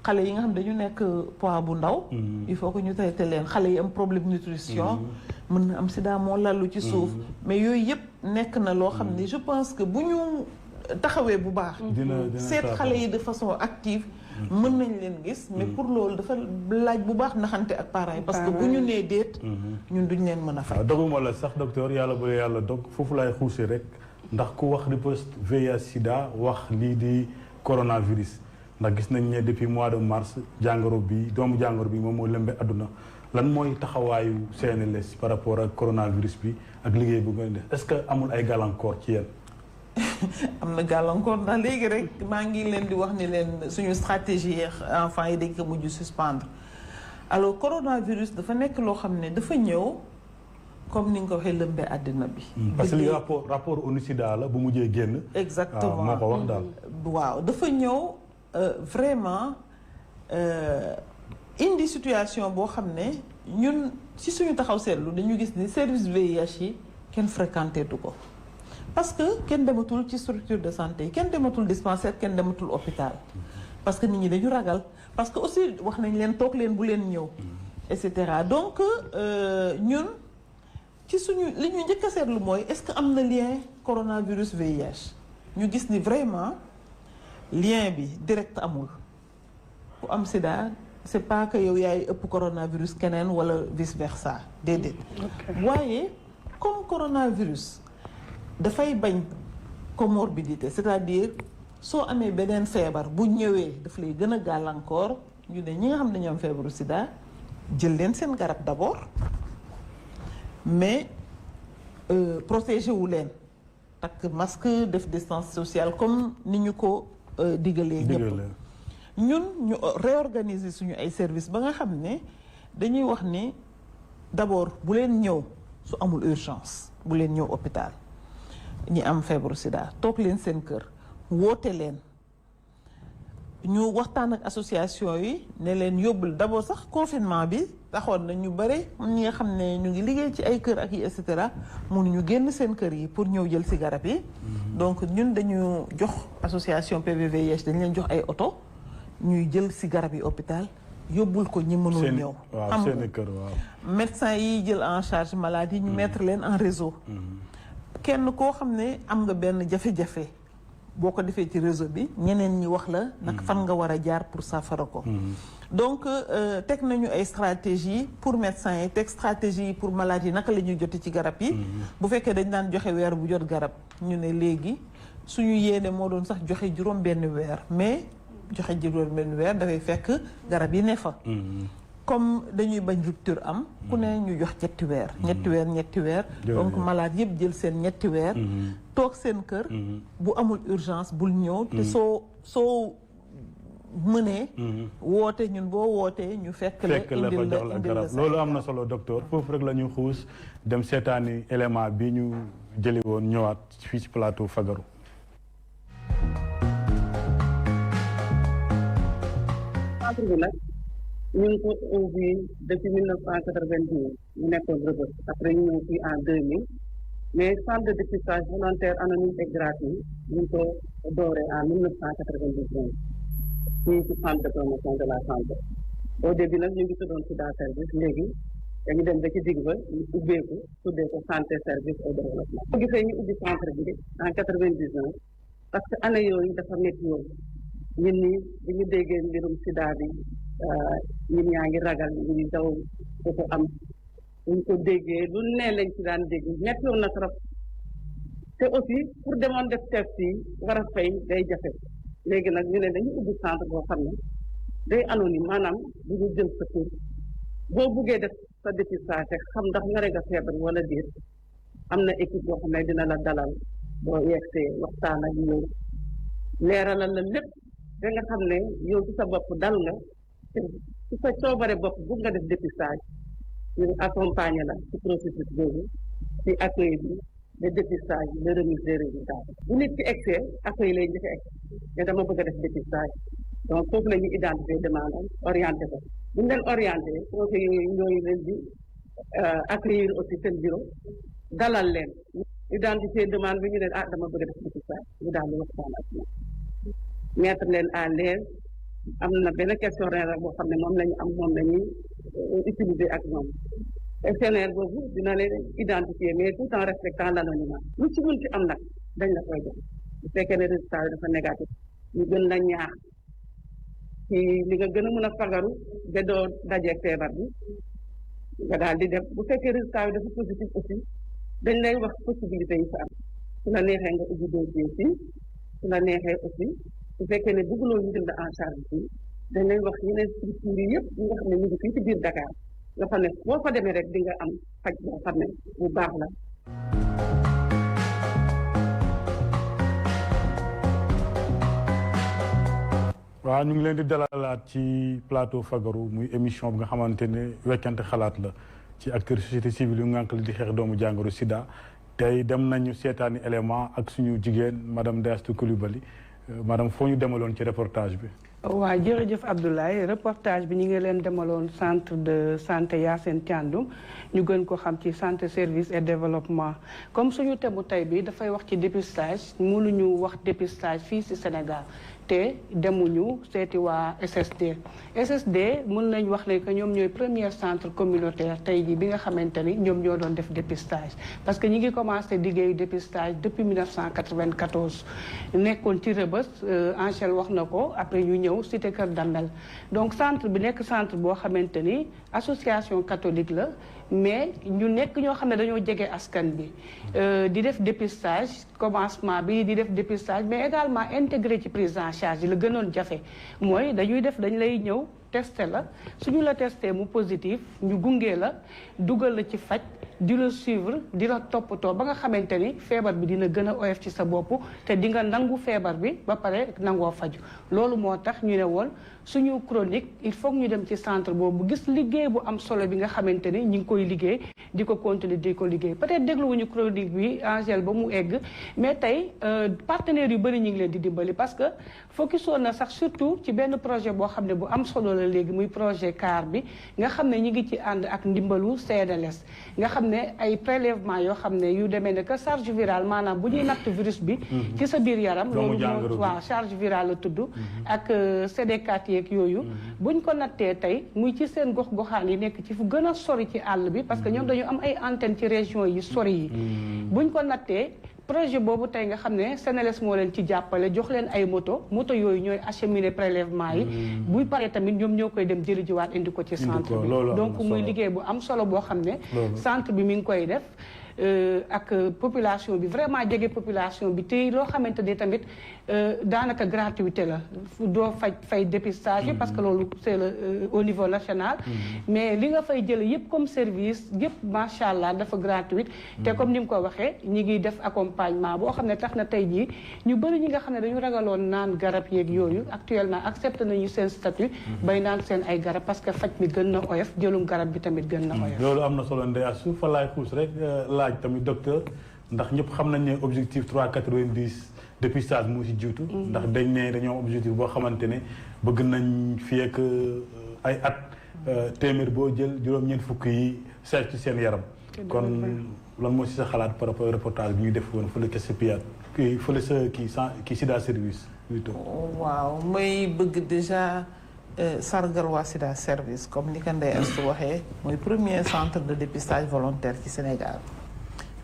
xale yi nga xam dañu nekk poids bu ndaw il faut que ñu traité leen xale yi am problème nutrition mën na am sida moo lallu ci suuf mais yooyu yëpp nekk na loo xam ne je pense que bu ñu taxawee bu baax seet xale yi de façon active mën nañ leen gis mais pour loolu dafa laaj bu baax naxante ak parents yi parce que bu ñu nee déet ñun duñ leen mën a faj. doguma la sax docteur yàlla bu yàlla dog foofu laay xuuse rek ndax ku wax riposte VIH sida wax lii di coronavirus ndax gis nañ ne depuis mois de mars jàngoro bi doomu jàngoro bi moom moo lëmbe àdduna lan mooy taxawaayu CNLS par rapport ak coronavirus bi ak liggéey bu ngeen def est-ce que amul ay gàllankoor ci yéen. am na gàllankoor ndax léegi rek maa ngi leen di wax ni leen suñu stratégie enfants yi dañ ko mujj suspendre alors coronavirus dafa nekk loo xam ne dafa ñëw comme ni nga ko waxee lëmbee àddina bi. parce que li rapport ONU-SIDA la bu mujjee génn. exactement moo ko wax daal. waaw dafa ñëw vraiment indi situation boo xam ne ñun ci suñu taxaw seetlu dañu gis ni service VIH yi kenn fréquenté du ko. parce que kenn dematul ci structure de santé yi kenn dematul dispensaire kenn dematul hôpital parce que nit ñi dañu ragal parce que aussi wax nañ leen toog leen bu leen ñëw et cetera donc ñun ci suñu li ñu njëkk a seetlu mooy est-ce que am na lien coronavirus VIH ñu gis ni vraiment lien bi direct amul ku am sida c'est pas que yow yaay ëpp coronavirus keneen wala vice versa déedéet waaye comme coronavirus dafay bañ comorbidité c'est-à-dire soo amee beneen feebar bu ñëwee daf lay gën a gàllankoor ñu ne ñi nga xam ne dañoo am feebaru sida jël leen seen garab d'abord mais protéger wu leen takk masque def distance sociale comme ni ñu ko digalee ñëpp ñun ñu réorganiser suñu ay services ba nga xam ne dañuy wax ni d'abord bu leen ñëw su amul urgence bu leen ñëw hôpital ñi am feebaru sida toog leen seen kër woote leen ñu waxtaan ak association yi ne leen yóbbul d'abord sax confinement bi taxoon na ñu bare ñi nga xam ne ñu ngi liggéey ci ay kër ak yi et cetera mënuñu génn seen kër yi pour ñëw jël ci garab yi donc ñun dañu jox association PVVIH dañ leen jox ay oto ñuy jël ci garab yi hôpital yóbbul ko ñi mënul ñëw xam seen kër waaw médecin yi jël en charge maladie ñu mettre leen en réseau kenn koo xam ne am nga benn jafe-jafe boo ko defee ci réseau bi ñeneen ñi wax la nag fan nga war a jaar pour saafara ko donc teg nañu ay stratégie pour médecins yi teg stratégie yi pour malades yi naka la ñuy jote ci garab yi bu fekkee dañ daan joxe weer bu jot garab ñu ne léegi suñu yéene moo doon sax joxe juróom benn weer mais joxe juróom benn weer dafay fekk garab yi ne fa comme dañuy bañ rupture am ku ne ñu jox ñetti weer donc malade yëpp jël seen ñetti weer toog seen kër bu amul urgence bul ñëw te soo mënee woote ñun boo wootee ñu fekk la fa jox la garab loolu am na solo docteur foofu rek la ñuy xuus dem seetaani élément bi ñu jëli woon ñëwaat fii ci plateau Fagaru ñu ngi ko ubbi depuis 1990 ñu nekkoon Rebeuss après ñu ñëw fii en 2000 mais centre de dépistage volontaire anonyme et gratuit ñu ngi ko dooree en 1999 fii ci centre de promotion de la santé au début nag ñu ngi tuddoon Sida service léegi dañu dem ba ci digg ba ñu ubbeeku tuddee ko santé service au développement. boo gisee ñu ubbi centre bi en 99 parce que année yooyu dafa métti woon ñun ñi bi ñu déggee mbirum Sida bi. ñun ñaa ngi ragal ñu ngi daw ko am buñ ko déggee lu ne lañ ci daan dégg ñetti woon na trop te aussi pour demoon def test yi war a fay day jafe léegi nag ñu ne dañu ubbi centre boo xam ne day anonyme maanaam du ñu jël sa tur boo buggee def sa dépistage xam ndax nga rek a feebar wala déet am na équipe boo xam ne dina la dalal boo yegsee waxtaan ak yow leeralal la lépp da nga xam ne yow ci sa bopp dal nga ci sa coobare bopp bugg nga def dépistage ñu accompagner la ci processus boobu ci accueil bi de dépistage de remise des résultats bu nit ki egsee accueil lay njëkk a egg mais dama bëgg a def dépistage donc foofu la ñuy identifier demande orienté ko bu ñu leen orienté conseil yooyu ñooyu leen di accueillir aussi seen bureau dalal leen identifier demande bi ñu leen dama bëgg a def dépistage ñu daal di waxtaan ak ñoom mettre leen à l'aise am na benn questionnaire boo xam ne moom lañu am moom lañuy utiliser ak ñoom questionnaire boobu dina leen identifier mais tout en respectant l'anonymat lu ci mën ci am nag dañ la koy jox bu fekkee ne résultat yi dafa négatif ñu gën la ñaax ci li nga gën a mën a fagaru ba doo dajeeg feebar bi nga daal di def bu fekkee résultat yi dafa positif aussi dañ lay wax possibilité yi fa am su la neexee nga ubbi dossier fii su la neexee aussi su fekkee ne bëgguloo ñu jël en charge fii dañ lay wax yeneen structures yi yëpp yi nga xam ne ñu ngi fii ci biir Dakar nga xam ne boo fa demee rek di nga am faj boo xam ne bu baax la. waaw ñu ngi leen di dalalaat ci plateau Fagaru muy émission bi nga xamante ne weccante xalaat la ci acteurs société civile yu ngànk li di xeex doomu jàngoro Sida tey dem nañu seetaani élément ak suñu jigéen madame Ndeye Astou Coulibaly madame foo ñu demaloon ci reportage bi. waaw jërëjëf Abdoulaye reportage bi ñu ngi leen demaloon centre de santé Yacine Thiandoum ñu gën ko xam ci santé service et développement comme suñu temu tey bi dafay wax ci dépistage mënuñu wax dépistage fii ci Sénégal te demuñu seeti waa SSD mën nañ wax ne que ñoom ñooy premier centre communautaire tey jii bi nga xamante ni ñoom ñoo doon def dépistage parce que ñi ngi commencé liggéeyu dépistage depuis 1994 nekkoon ci Rebeuss Angèle wax na ko après ñu ñëw cité Kër Damel donc centre bi nekk centre boo xamante ni association catholique la mais ñu nekk ñoo xam ne dañoo jege askan bi di def dépistage commencement bi di def dépistage mais également intégré ci prise en charge la gënoon jafe mooy dañ lay ñëw testé la suñu la testé mu positif ñu gunge la dugal la ci faj di la suivre di la toppatoo ba nga xamante ni feebar bi dina gën a oyof ci sa bopp te di nga nangu feebar bi ba pare nangoo faju loolu moo tax ñu ne woon suñu chronique il faut ñu dem ci centre boobu gis liggéey bu am solo bi nga xamante ni ñu ngi koy liggéey di ko continuer di ko liggéey peut-être dégluwuñu chronique bi Angèle ba mu egg mais tey partenaires yu bëri ñu ngi leen di dimbali parce que focus woon na sax surtout ci benn projet boo xam ne bu am solo la léegi muy projet CAR bi nga xam ne ñi ngi ci ànd ak ndimbalu CNLS nga xam ne ay prélèvement yoo xam ne yu demee ne que charge virale maanaam bu ñuy natt virus bi ci sa biir yaram loolu moo waaw charge virale la tudd ak CD4 yeeg yooyu buñ ko nattee tey muy ci seen gox-goxaan yi nekk ci fu gën a sori ci àll bi parce que ñoom dañu am ay antenne ci région yi sori yi buñ ko nattee projet boobu tey nga xam ne CNLS moo leen ci jàppale jox leen ay moto yooyu ñooy acheminer prélèvement yi buy paree tamit ñoom ñoo koy dem jëli jiwaat indi ko ci centre bi donc muy liggéey bu am solo boo xam ne centre bi mi ngi koy def ak population bi vraiment jege population bi te loo xamante ni tamit daanaka gratuité la doo fay dépistage yi parce que loolu c'est le au niveau national mais li nga fay jële yëpp comme service yëpp macha allah dafa gratuite te comme ni mu ko waxee ñi ngi def accompagnement boo xam ne tax na tey jii ñu bëri ñi nga xam ne dañu ragaloon naan garab yeeg yooyu actuellement accepté nañu seen statut bay naan seen ay garab parce que faj mi gën na oyof jëlum garab bi tamit gën na oyof loolu am na solo Ndeye Astou fa laay xuus rek laaj tamit docteur ndax ñëpp xam nañ ne objectif 390 dépistage moo si jiitu ndax dañ ne dañoo objectif boo xamante ne bëgg nañ fi ak ay at téeméer boo jël juróom-ñeent fukk yi seet ci seen yaram kon lan moo si sa xalaat par rapport reportage bi ñu def woon fële ca CEPIAT fële sa kii Sida service plutôt waaw may bëgg déjà sargal waa Sida service comme ni ko Ndeye Astou waxee mooy premier centre de dépistage volontaire ci Sénégal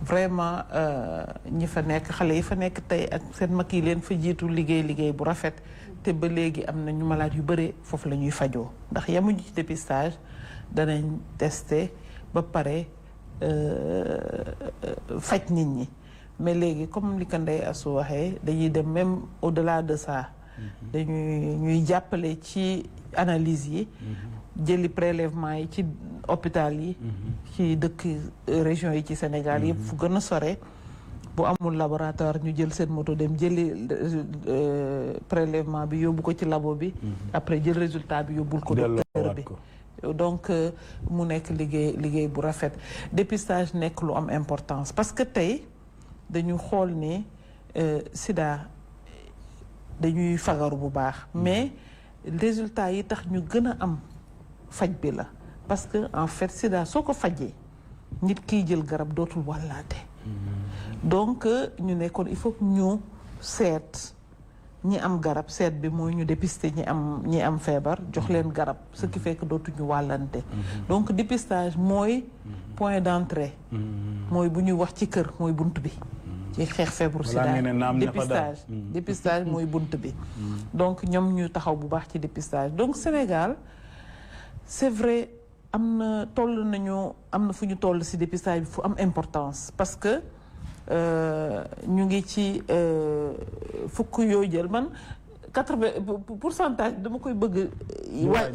vraiment ñi fa nekk xale yi fa nekk tey ak seen mag yi leen fa jiitu liggéey bu rafet te ba léegi am na ñu malade yu bëri foofu la ñuy fajoo ndax yemuñu ci dépistage danañ tester ba pare faj nit ñi mais léegi comme li ko Ndeye Astou waxee dañuy dem même au-delà de ça ñuy jàppale ci analyse yi jëli prélèvement yi ci hôpital yi ci dëkk région yi ci Sénégal yëpp fu gën a sore bu amul laboratoire ñu jël seen moto dem jëli prélèvement bi yóbbu ko ci labo bi après jël résultat bi yóbbul ko docteur bi donc mu nekk liggéey bu rafet dépistage nekk lu am importance parce que tey dañu xool ne Sida dañuy fagaru bu baax mais résultat yi tax ñu gën a am faj bi la parce que en fait Sida soo ko fajee nit kiy jël garab dootul wàllaate donc ñu nekkoon il faut ñu seet ñi am garab seet bi mooy ñu dépister ñi am feebar jox leen garab ce qui fait que dootuñu wàllante donc dépistage mooy point d'entrée mooy bu ñuy wax ci kër mooy bunt bi ci xeex feebaru sida. dépistage mooy bunt bi. donc ñoom ñu taxaw bu baax ci dépistage donc Sénégal c'est vrai am na fu ñu toll si dépistage bi fu am importance parce que ñu ngi ci fukk yooyu jël man 80% dama koy bëgg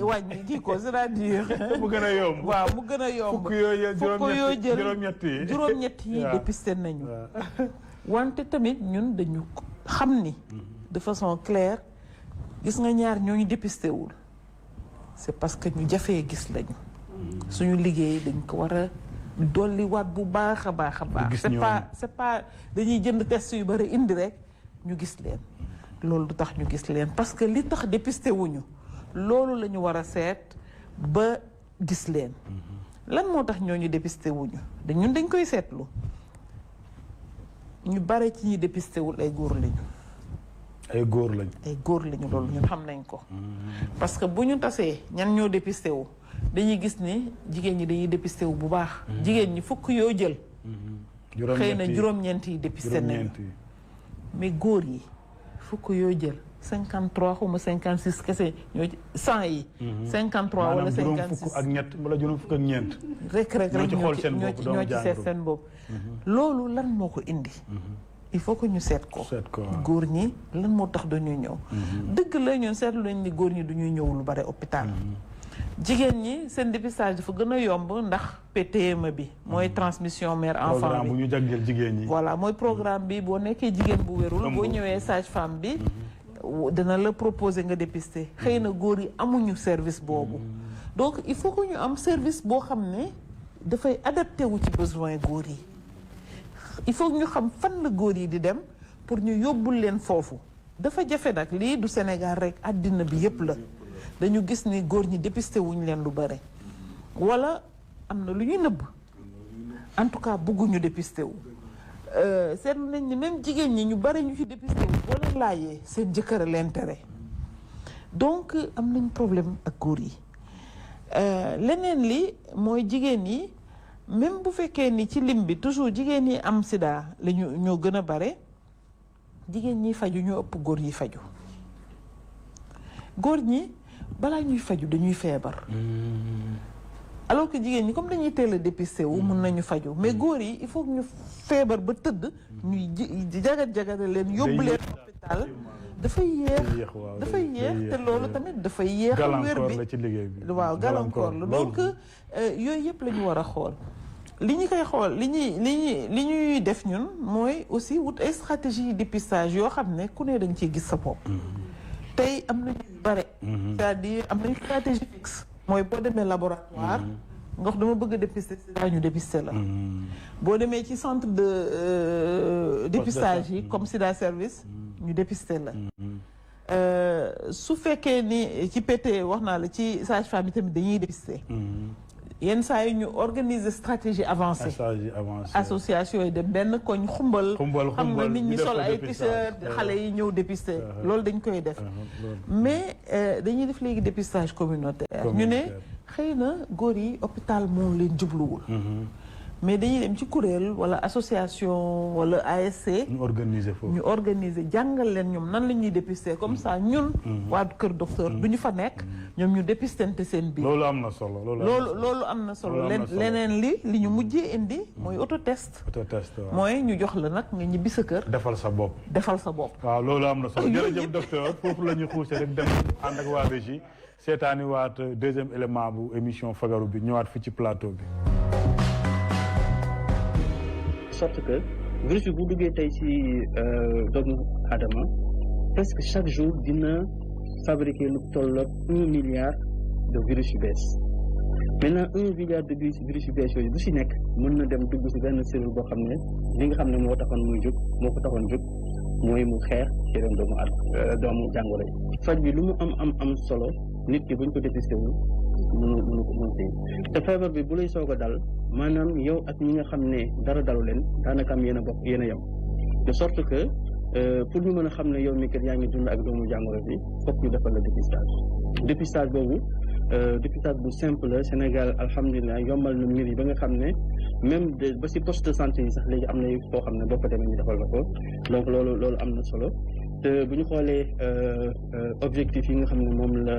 wàññi kii ko c'est-à-dire mu gën a yomb waaw mu gën a yomb fukk yooyu jël juróom-ñett yi dépisté nañu wante tamit ñun dañu xam ni de façon claire gis nga ñaar ñooñu dépisté wul c'est parce que ñu jafee gis lañu suñu liggéey dañ ko war a dolli waat bu baax a baax a baax c'est pas dañuy jënd test yu bari indi rek ñu gis leen loolu du tax ñu gis leen parce que li tax dépisté wuñu loolu la ñu war a seet ba gis leen lan moo tax ñooñu dépisté wuñu ñun dañ koy seetlu ñu bare ci ñi dépisté wul ay góor lañu ay góor lañu loolu ñun xam nañ ko parce que bu ñu tasee ñan ñoo dépisté wu dañuy gis ni jigéen ñi dañuy dépisté wu bu baax jigéen ñi fukk yoo jël xëy na juróom-ñeent yi dépisté nañu mais góor yi fukk yoo jël 53 xuma 56 kese ñoo ci 100 yi 53 wala 56 ak ñett wala juróom fukk ak ñeent rek ñoo ci seet seen bopp loolu lan moo ko indi il faut que ñu seet ko góor ñi lan moo tax dañuy ñëw dëgg la ñun seetlu nañ ni góor ñi duñuy ñëw lu bare hôpital jigéen ñi seen dépistage dafa gën a yomb ndax PTM bi mooy transmission mère enfant bi bu ñu jagleel jigéen ñi voilà mooy programme bi boo nekkee jigéen bu wérul boo ñëwee sage-femme bi dina la proposer nga dépister xëy na góor yi amuñu service boobu donc il faut que ñu am service boo xam ne dafay adapté wu ci besoin góor yi il faut ñu xam fan la góor yi di dem pour ñu yóbbul leen foofu dafa jafe nag lii du Sénégal rek àddina bi yépp la dañu gis ni góor ñi dépisté wuñ leen lu bare wala am na lu ñuy nëbb en tout cas bëgguñu dépisté wu seetlu nañ ni même jigéen ñi ñu bare ñu ci dépisté wu boo leen laajee seen jëkkër a leen tere donc am nañ problème ak góor yi leneen li mooy jigéen yi même bu fekkee ni ci lim bi toujours jigéen ñi am sida la ñoo gën a bare jigéen ñi faju ñoo ëpp góor yi faju góor ñi balaa ñuy faju dañuy feebar alors que jigéen ñi comme dañuy teel a dépisté wu mën nañu faju mais góor yi il faut que ñu feebar ba tëdd ñuy jagat-jagate leen yóbbu leen hôpital dafay yéex te loolu tamit dafay yéexal wér bi waaw gàllankoor la donc yooyu yëpp la ñu war a xool li ñu koy xool li ñuy def ñun mooy aussi wut ay stratégie dépistage yoo xam ne ku ne da nga ciy gis sa bopp tey am nañu bare c'est-à-dire am nañu stratégie fixe mooy boo demee laboratoire nga wax dama bëgg a dépister sida ñu dépister la boo demee ci centre de dépistage yi comme sida service ñu dépister la su fekkee ni ci PT wax naa la ci sage-femme yi tamit dañuy dépister yenn saa yi ñu organiser stratégie avancée association yi dem benn koñ xumbal xam nga nit ñi sol ay t-shirt xale yi ñëw dépister loolu dañ koy def mais dañuy def léegi dépistage communautaire ñu ne xëy na góor yi hôpital moom leen jubluwul mais dañuy dem ci kuréel wala association wala ASC ñu organiser jàngal leen ñoom nan la ñuy dépister comme ça ñun waa kër docteur du ñu fa nekk ñoom ñu dépistante seen biir loolu am na solo loolu am na solo leneen li ñu mujjee indi mooy autotest mooy ñu jox la nag nga ñibbi sa kër defal sa bopp waaw loolu am na solo jërëjëf docteur foofu la ñu xuuse rek dem ànd ak waa régie seetaani waat deuxième élément bu émission fagaru bi ñëwaat fi ci plateau bi sorte que virus bi bu duggee tey ci doomu Adama presque chaque jour dina fabriquer lu toll ak 1 milliard de virus yu bees maintenant 1 milliard de virus yu bees yooyu bu si nekk mën na dem dugg si benn cellule boo xam ne li nga xam ne moo ko taxoon jóg mooy mu xeex ci ren doomu jàngoro yi faj bi lu mu am solo nit ki buñ ko dépisté wu mënu ko te feebar bi bu lay soog a dal maanaam yow ak ñi nga xam ne dara dalu leen daanaka am yéen a yem de sorte que pour ñu mën a xam ne yow mi kat yaa ngi dund ak doomu jàngoro bi fokk ñu defal la dépistage boobu dépistage bu simple la Sénégal alhamdulilah yombal na mbir yi ba nga xam ne même ba si poste de santé yi sax léegi am na foo xam ne boo ko demee ñu defal la ko donc loolu am na solo te bu ñu xoolee objectif yi nga xam ne moom la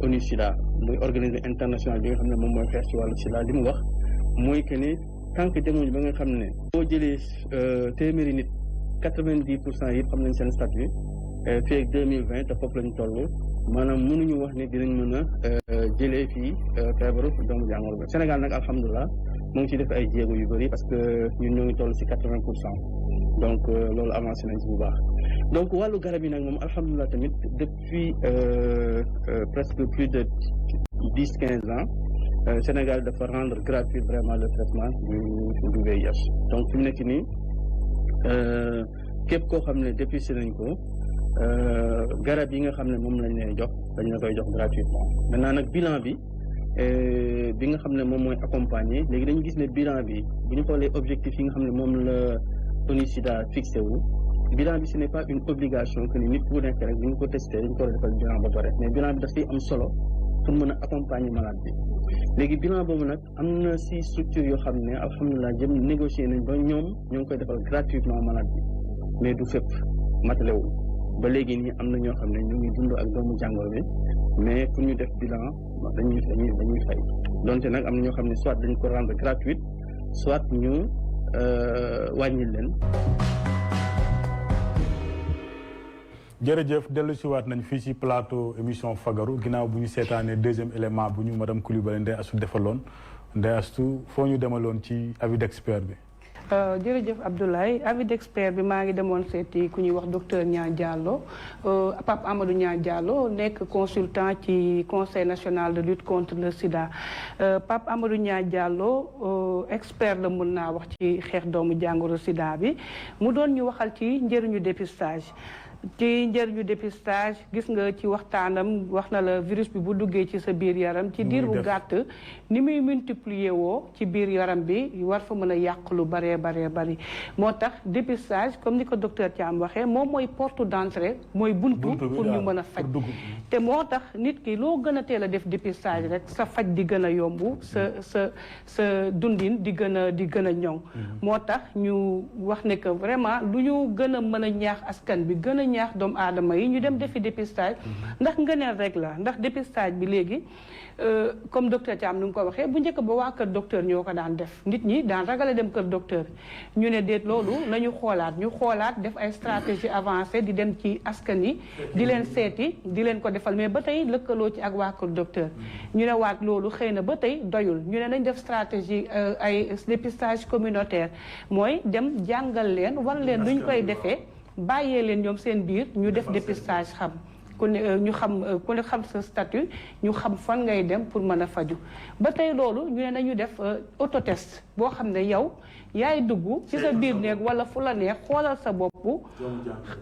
ONU Sida muy organisme international bi nga xam ne moom mooy xeex ci wàllu Sida li mu wax mooy que ne tant que demuñu ba nga xam ne boo jëlee téeméeri nit 90% yëpp xam nañ seen statut fii ak 2020 te foofu lañu toll maanaam mënuñu wax ne dinañ mën a jëlee fii feebaru doomu jàngoro bi Sénégal nag alhamdulilah mu ngi ci def ay jéego yu bëri parce que ñun ñoo ngi toll si 80% donc loolu avancé nañ ci bu baax donc wàllu garab yi nag moom alhamdulilah tamit depuis presque plus de 10-15 ans Sénégal dafa rendre gratuit vraiment le traitement du VIH donc fi mu nekk nii képp koo xam ne dépisté nañ ko garab yi nga xam ne moom lañ leen jox dañ la koy jox gratuitement maintenant nag bilan bi nga xam ne moom mooy accompagner léegi dañu gis ne bilan bi bu ñu xoolee objectif yi nga xam ne moom la ONU Sida fixé wu bilan bi ce n'est pas une obligation que ni nit bu nekk rek bu ñu ko testé dañu ko war a defal bilan ba pare mais bilan bi daf ciy am solo pour mën a accompagner malade bi léegi bilan boobu nag am na si structure yoo xam ne alhamdulilah jëm négocier nañ ba ñoom ñoo ngi koy defal gratuitement malade bi mais du fépp matalewul ba léegi nii am na ñoo xam ne ñu ngi dund ak doomu jàngoro bi mais pour ñu def bilan dañuy fay donte nag am na ñoo xam ne soit dañ ko rendre gratuite soit ñu wàññil leen. jërëjëf dellu si waat nañ fii ci plateau émission Fagaru ginnaaw bu ñu seetaanee deuxième élément bu ñu madame Coulibaly Ndeye Astou defaloon Ndeye Astou foo ñu demaloon ci avis d'expert bi. jërëjëf Abdoulaye avis d'expert bi maa ngi demoon seeti ku ñuy wax docteur Niang Diallo Pape Amadou Niang Diallo nekk consultant ci conseil national de lutte contre le sida Pape Amadou Niang Diallo expert la mun naa wax ci xeex doomu jàngoro sida bi mu doon ñu waxal ci njëriñu dépistage. ci njëriñu dépistage gis nga ci waxtaanam wax na la virus bi bu duggee ci sa biir yaram ci diir bu gàtt ni muy multiplier woo ci biir yaram bi war fa mën a yàq lu baree bari moo tax dépistage comme ni ko docteur Thiam waxee moom mooy porte d'entrée mooy buntu pour ñu mën a faj te moo tax nit ki loo gën a teel a def dépistage rek sa faj di gën a yomb sa dundin di gën a ñoŋ moo tax ñu wax ne que vraiment lu ñu gën a mën a ñaax askan bi gën a ñaax doomu aadama yi ñu dem defi dépistage ndax ngëneel rek la ndax dépistage bi léegi comme docteur Thiam ni mu ko waxee bu njëkk ba waa kër docteur ñoo ko daan def nit ñi daan ragale dem kër docteur ñu ne déet loolu nañu xoolaat def ay stratégie avancée di dem ci askan yi di leen seeti di leen ko defal mais ba tey lëkkaloo ci ak waa kër docteur ñu ne waat loolu xëy na ba tey doyul ñu ne nañ def stratégie ay dépistage communautaire mooy dem jàngal leen war leen luñ koy defee bàyyee leen ñoom seen biir ñu def dépistage xam ku ne xam sa statut ñu xam fan ngay dem pour mën a faju ba tey loolu ñu ne nañu def autotest boo xam ne yow yaay dugg ci sa biir néeg wala fu la neex xoolal sa bopp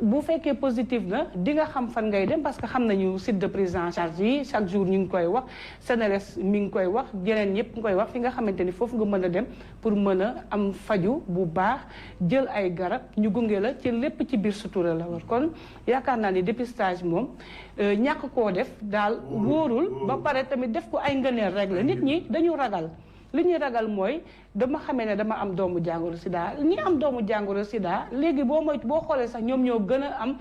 bu fekkee positif na di nga xam fan ngay dem parce que xam nañu site de prise en charge yi chaque jour ñu ngi koy wax Sénélec mi ngi koy wax jeneen ñëpp ngi koy wax fi nga xamante ni foofu nga mën a dem pour mën a am faju bu baax jël ay garab ñu gunge la ci lépp ci biir sutura la war kon yaakaar naa ni dépistage moom ñàkk koo def daal wóorul ba pare tamit def ko ay ngëneel rek la nit ñi dañu ragal li ñuy ragal mooy dama xamee ne dama am doomu jàngoro sida ñi am doomu jàngoro sida léegi boo xoolee sax ñoom ñoo gën a am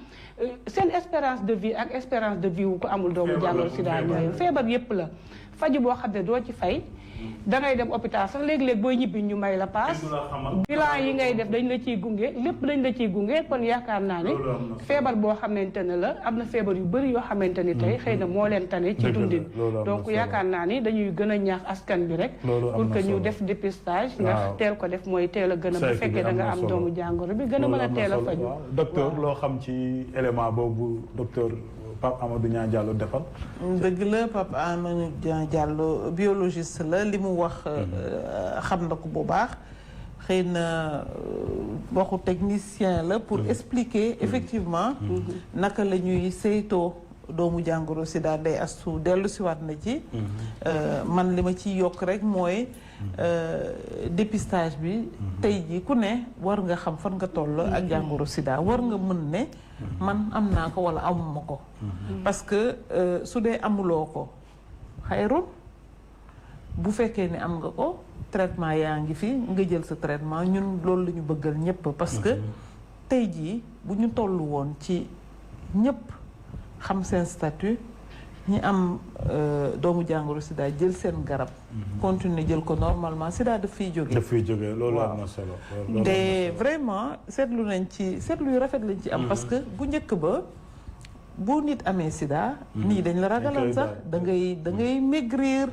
seen espérance de vie ak espérance de vie wu ko amul doomu jàngoro sida ñooy feebar yépp la faju boo xam ne doo ci fay da ngay dem hôpital sax léeg-léeg booy ñibbi ñu may la paas bilan yi ngay def dañ la ciy gunge lépp dañ la ciy gunge kon yaakaar naa ne feebar boo xamante ne la am na feebar yu bëri yoo xamante ni tey xëy na moo leen tane ci dundin donc yaakaar naa ni dañuy gën a ñaax askan bi rek pour que ñu def dépistage ndax teel ko def mooy teel a gën a bu fekkee da nga am doomu jàngoro bi gën a mën a teel a faju docteur loo xam ci élément boobu docteur Pape Amadou Niang Diallo defal. dëgg la Pape Amadou Niang Diallo biologiste la li mu wax xam na ko bu baax xëy na waxu technicien la pour expliquer effectivement naka la ñuy saytoo doomu jàngoro sida. Ndeye Astou dellu siwaat na ci man li ma ciy yokk rek mooy dépistage bi tey ji ku ne war nga xam fan nga toll ak jàngoro sida war nga mën ne man am naa ko wala amuma ko parce que su dee amuloo ko xayrun bu fekkee ne am nga ko traitement yaa ngi fi nga jël sa traitement ñun loolu la ñu bëggal ñëpp parce que tey jii bu ñu toll woon ci ñëpp xam seen statut ñi am doomu jàngoro sida jël seen garab continuer jël ko normalement sida daf fiy jóge loolu am na solo te vraiment seetlu yu rafet lañ ci am parce que bu njëkk ba bu nit amee sida nii dañ la ragalal sax da ngay maigrir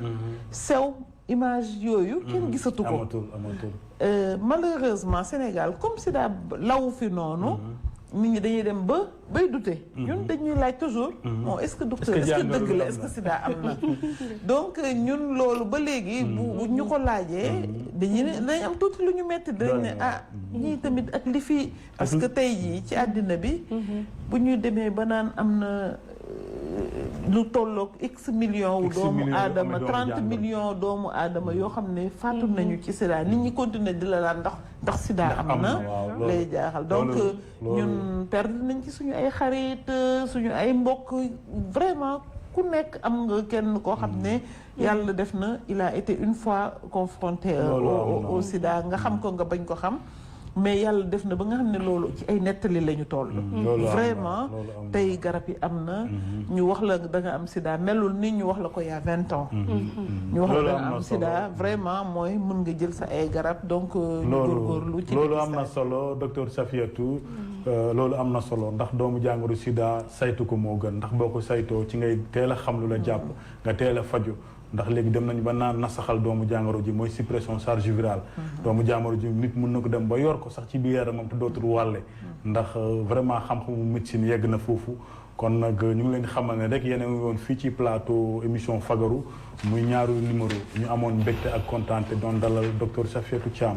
sew image yooyu kenn gisatu ko amatul malheureusement Sénégal comme sida lawu fi noonu nit ñi dañuy dem ba bay dute ñun dañuy laaj toujours bon est-ce que docteur est-ce que dëgg la est-ce que sida am na donc ñun loolu ba léegi bu ñu ko laajee dañ am tuuti lu ñu metti dañ ne ñii tamit ak li fi parce que tey jii ci àddina bi bu ñuy demee ba naan am na lu tolloog x millions wu doomu aadama 30 millions doomu aadama yoo xam ne faatu nañu ci sida nit ñi continuer di la laan ndax sida am na lay jaaxal donc ñun perdre nañ ci suñu ay xarit suñu ay mbokk vraiment ku nekk am nga kenn koo xam ne yàlla def na il a été une fois confronté au sida nga xam ko nga bañ ko xam mais yàlla def na ba nga xam ne loolu ci ay nettali la ñu toll vraiment tey garab yi am na ñu wax la da nga am sida melul ni ñu wax la ko y'a 20 ans ñu wax la da nga am sida vraiment mooy mën nga jël sa ay garab donc ñu góorgóorlu ci loolu am na solo docteur Safiatou loolu am na solo ndax doomu jàngoro sida saytu ko moo gën ndax boo ko saytoo ci ngay teel a xam lu la jàpp nga teel a faju ndax léegi dem nañu ba naan nasaxal doomu jàngoro ji mooy suppression charge virale doomu jàngoro ji nit mën na ko dem ba yor ko sax ci biir yaramam te dootul wàlle ndax vraiment xam-xamu médecine yegg na foofu kon nag ñu ngi leen di xamal ne rek yéen a ngi woon fii ci plateau émission fagaru muy ñaaru numéro ñu amoon mbégte ak kontaante doon dalal docteur Safiatou Thiam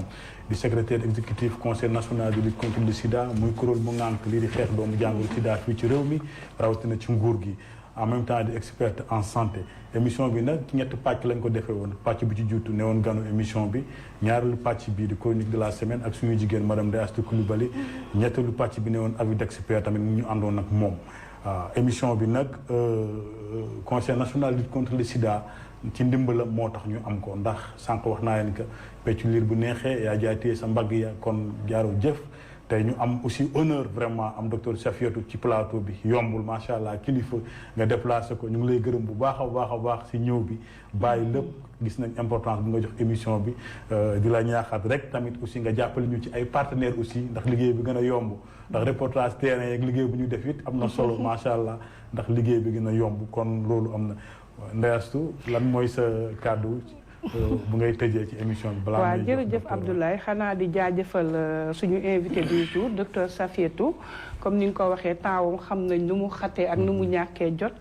di secrétaire exécutif conseil national de lutte contre le sida muy kuréel bu ŋànk lii di xeex doomu jàngoro sida fii ci réew mi rawatina ci nguur gi en même temps di experte en santé émission bi nag ñetti pàcc lañ ko defee woon pàcc bi ci juutu ne woon ganu émission bi ñaareelu pàcc bi di chronique de la semaine ak suñu jigéen madame Ndeye Astou Coulibaly ñetteelu pàcc bi ne woon avis d'expert tamit ñu àndoon ak moom émission bi nag conseil national de lutte contre le sida ci ndimbalam moo tax ñu am ko ndax sànq wax naa leen que peccu liir bu neexee yaa jaatee sa mbagg ya kon jaaroo jëf tey ñu am aussi honneur vraiment am docteur Safiatou ci plateau bi yombul macha allah kilifa nga déplacé ko ñu ngi lay gërëm bu baax a baax si ñëw bi bàyyi lépp gis nañ importance bi nga jox émission bi di la ñaaxaat rek tamit aussi nga jàppale ñu ci ay partenaires aussi ndax liggéey bi gën a yomb ndax reportage terrain yeeg liggéey bu ñu def it am na solo macha allah ndax liggéey bi gën a yomb kon loolu am na Ndeye Astou lan mooy sa kàddu bu ngay tëjee ci émission bi. balaa waaw jërëjëf Abdoulaye xanaa di jaajëfal suñu invité du jour docteur Safiatou comme ni nga ko waxee taawam xam nañ nu mu xatee ak nu mu ñàkkee jot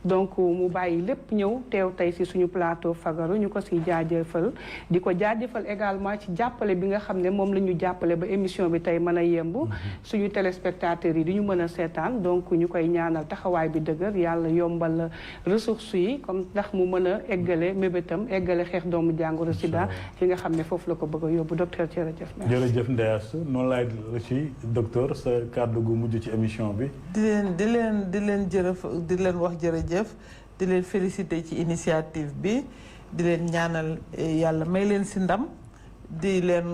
donc mu bàyyi lépp ñëw teew tey si suñu plateau fagaru ñu ko si jaajëfal di ko jaajëfal également ci jàppale bi nga xam ne moom la ñu jàppale ba émission bi tey mën a yemb suñu téléspectateurs yi di ñu mën a seetaan donc ñu koy ñaanal taxawaay bi dëgër yàlla yombal ressources yi comme ndax mu mën a eggale mébétam eggale xeex doomu jàngoro sida fi nga xam ne foofu la ko bëgg a yóbbu docteur jërëjëf. jërëjëf Ndeye Astou noonu laay aussi docteur sa kàddu gu mujj ci émission bi. di leen wax jërëjëf di leen féliciter ci initiative bi di leen ñaanal yàlla may leen si ndam di leen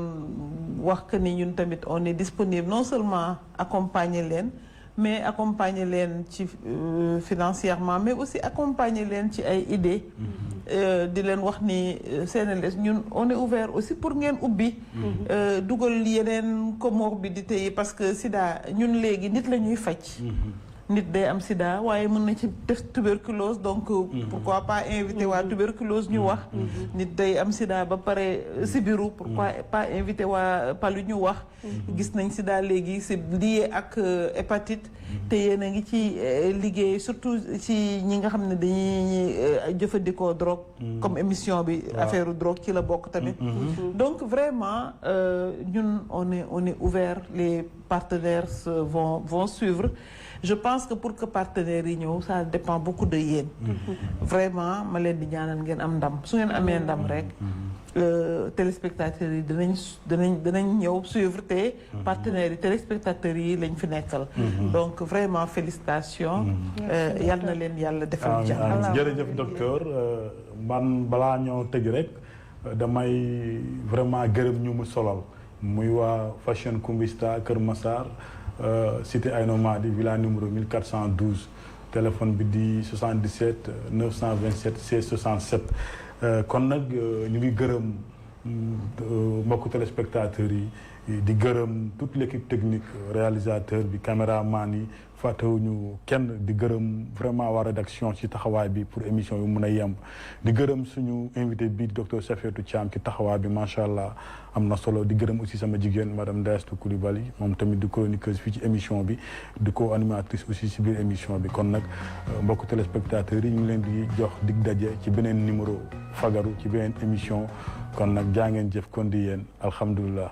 wax que ni ñun tamit on est disponible non seulement accompagner leen mais accompagner leen ci financièrement mais aussi accompagner leen ci ay idées. di leen wax ni CNLS ñun on est ouvert aussi pour ngeen ubbi. dugal yeneen comorbidité yi parce que sida ñun léegi nit la ñuy faj. nit day am sida waaye mën na ci def tuberculose donc pourquoi pas invité waa tuberculose ñu wax nit day am sida ba pare sibiru pourquoi pas invité waa palu ñu wax gis nañ sida léegi c'est lié ak hépatite te yéen a ngi ci liggéey surtout ci ñi nga xam ne dañuy jëfandikoo drogue comme émission bi affaire drogue ci la bokk tamit donc vraiment ñun on est ouvert les partenaires vont suivre je pense que pour que partenaires yi ñëw ça dépend beaucoup de yéen. vraiment ma leen di ñaanal ngeen am ndam su ngeen amee ndam rek. téléspectateurs yi dinañ ñëw suivre te partenaires yi téléspectateurs yi lañ fi nekkal. donc vraiment félicitations. yal na leen yàlla defal jàmm. jërëjëf docteur man balaa ñoo tëj rek damay vraiment gërëm ñu mu solal muy waa Fashion Kumbista Kër Massar cité Aïno Mady villa numéro 1412 téléphone bi di 77 927 16 67 kon nag ñu ngi gërëm mbokku téléspectateurs yi di gërëm toute l'équipe technique réalisateur bi caméraman yi fàttewuñu kenn di gërëm vraiment waa rédaction ci taxawaay bi pour émission bi mun a yemb di gërëm suñu invité bi docteur Safiatou Thiam ci taxawaay bi macha allah am na solo di gërëm aussi sama jigéen madame Ndayastou Coulibaly moom tamit di chroniqueuse fii ci émission bi di co-animatrice aussi ci biir émission bi kon nag mbokku téléspectateurs yi ñu ngi leen di jox dig daje ci beneen numéro fagaru ci beneen émission kon nag jaa ngeen jëf kon di yéen alhamdulilah